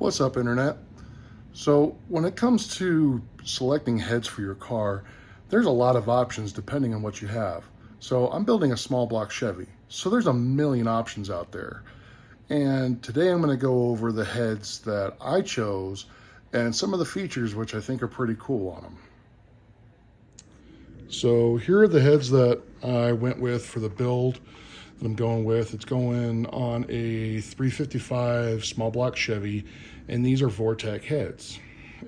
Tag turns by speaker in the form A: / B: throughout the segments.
A: What's up, Internet? So when it comes to selecting heads for your car, there's a lot of options depending on what you have. So I'm building a small block Chevy, so there's a million options out there. And today I'm going to go over the heads that I chose and some of the features which I think are pretty cool on them. So here are the heads that I went with for the build that I'm going with. It's going on a 355 small block Chevy, and these are Vortec heads.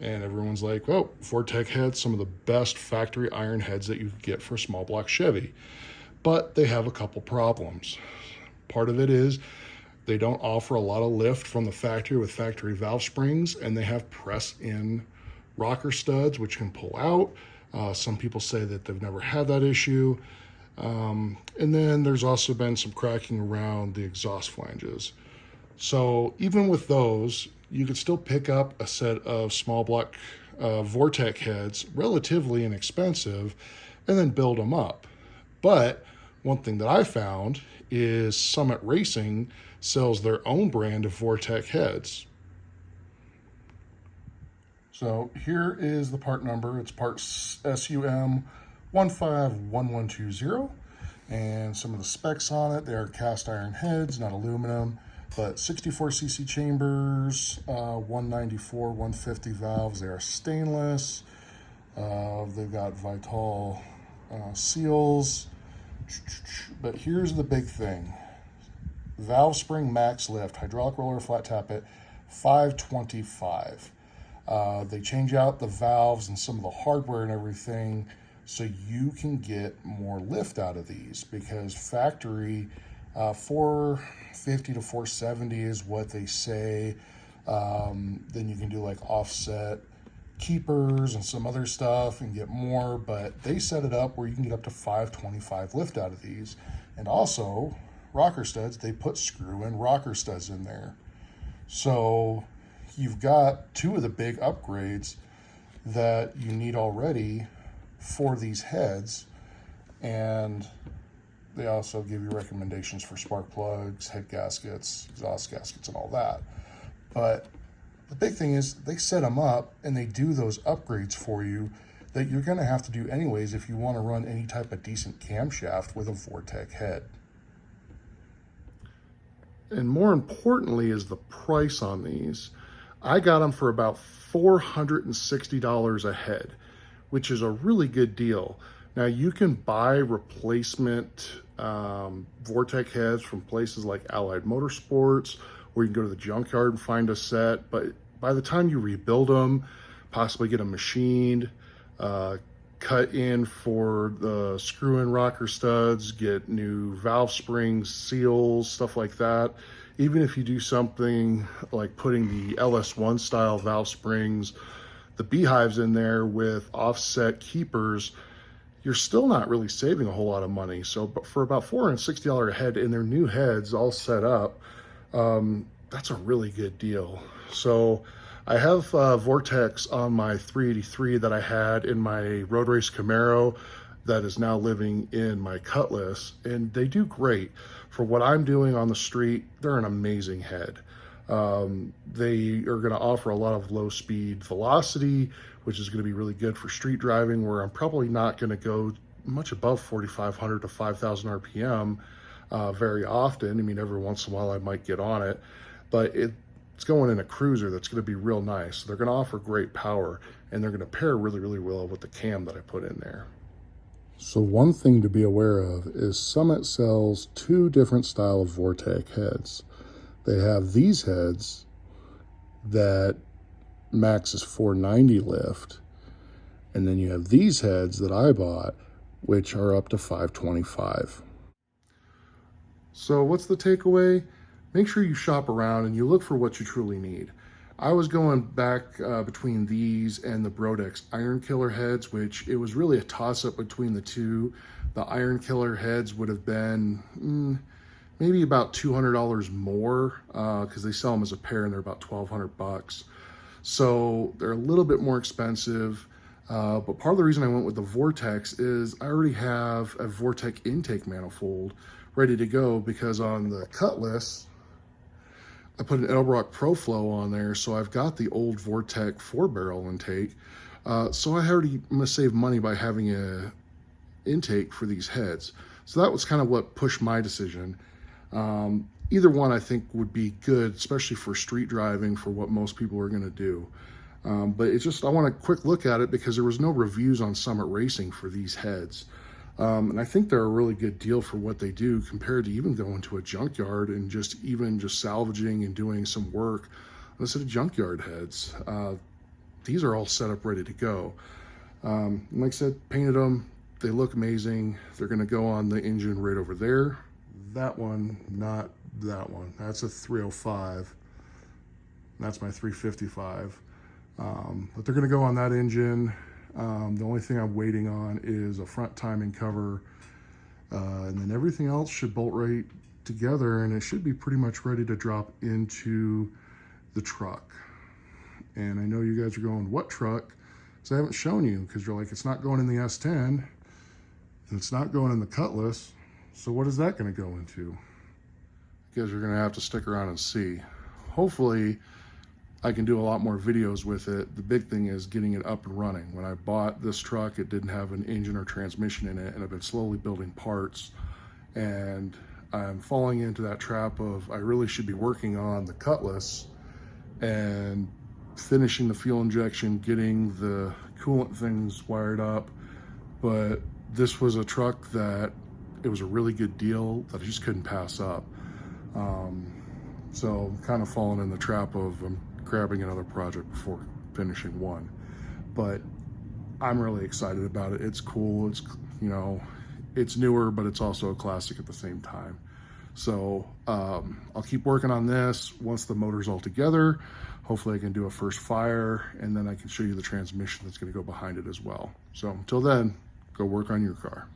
A: And everyone's like, oh, Vortec heads, some of the best factory iron heads that you can get for a small block Chevy. But they have a couple problems. Part of it is they don't offer a lot of lift from the factory with factory valve springs, and they have press-in rocker studs, which can pull out. Some people say that they've never had that issue. And then there's also been some cracking around the exhaust flanges. So even with those, you could still pick up a set of small block Vortec heads, relatively inexpensive, and then build them up. But one thing that I found is Summit Racing sells their own brand of Vortec heads. So here is the part number. It's part SUM 151120, and some of the specs on it. They are cast iron heads, not aluminum, but 64cc chambers, 194, 150 valves. They are stainless. They've got Vital seals. But here's the big thing. Valve spring max lift, hydraulic roller flat tappet, 525. They change out the valves and some of the hardware and everything so you can get more lift out of these, because factory 450 to 470 is what they say. Then you can do like offset keepers and some other stuff and get more, but they set it up where you can get up to 525 lift out of these. And also rocker studs, they put screw-in rocker studs in there. So you've got two of the big upgrades that you need already for these heads. And they also give you recommendations for spark plugs, head gaskets, exhaust gaskets, and all that. But the big thing is they set them up and they do those upgrades for you that you're going to have to do anyways if you want to run any type of decent camshaft with a Vortec head. And more importantly is the price on these. I got them for about $460 a head, which is a really good deal. Now you can buy replacement Vortec heads from places like Allied Motorsports, or you can go to the junkyard and find a set. But by the time you rebuild them, possibly get them machined, cut in for the screw-in rocker studs, get new valve springs, seals, stuff like that. Even if you do something like putting the LS1 style valve springs, the beehives in there with offset keepers, you're still not really saving a whole lot of money. So for about $460 a head in their new heads all set up, that's a really good deal. So I have Vortex on my 383 that I had in my road race Camaro that is now living in my Cutlass, and they do great. For what I'm doing on the street, they're an amazing head. They are going to offer a lot of low speed velocity, which is going to be really good for street driving, where I'm probably not going to go much above 4,500 to 5,000 RPM very often. I mean, every once in a while I might get on it, but it's going in a cruiser that's going to be real nice. They're going to offer great power, and they're going to pair really, really well with the cam that I put in there. So one thing to be aware of is Summit sells two different style of Vortec heads. They have these heads that max is 490 lift, and then you have these heads that I bought, which are up to 525. So what's the takeaway? Make sure you shop around and you look for what you truly need. I was going back between these and the Brodex Iron Killer heads, which it was really a toss-up between the two. The Iron Killer heads would have been maybe about $200 more because they sell them as a pair and they're about 1,200 bucks. So they're a little bit more expensive. But part of the reason I went with the Vortex is I already have a Vortec intake manifold ready to go, because on the Cutlass, I put an Edelbrock ProFlow on there, so I've got the old Vortec 4-barrel intake. So I already am gonna save money by having a intake for these heads. So that was kind of what pushed my decision. Either one I think would be good, especially for street driving, for what most people are gonna do. But it's just, I want a quick look at it because there was no reviews on Summit Racing for these heads. And I think they're a really good deal for what they do compared to even going to a junkyard and just salvaging and doing some work on a set of junkyard heads. These are all set up ready to go. Like I said, painted them. They look amazing. They're gonna go on the engine right over there. That one, not that one. That's a 305. That's my 355. But they're gonna go on that engine. The only thing I'm waiting on is a front timing cover, and then everything else should bolt right together, and it should be pretty much ready to drop into the truck. And I know you guys are going, what truck? Because I haven't shown you, because you're like, it's not going in the S10, and it's not going in the Cutlass, so what is that going to go into? You guys are going to have to stick around and see. Hopefully I can do a lot more videos with it. The big thing is getting it up and running. When I bought this truck, it didn't have an engine or transmission in it, and I've been slowly building parts, and I'm falling into that trap of I really should be working on the Cutlass and finishing the fuel injection, getting the coolant things wired up. But this was a truck that it was a really good deal that I just couldn't pass up. So I'm kind of falling in the trap of grabbing another project before finishing one. But I'm really excited about it. It's cool. It's, you know, it's newer, but it's also a classic at the same time. So I'll keep working on this. Once the motor's all together, hopefully I can do a first fire, and then I can show you the transmission that's going to go behind it as well. So until then, go work on your car.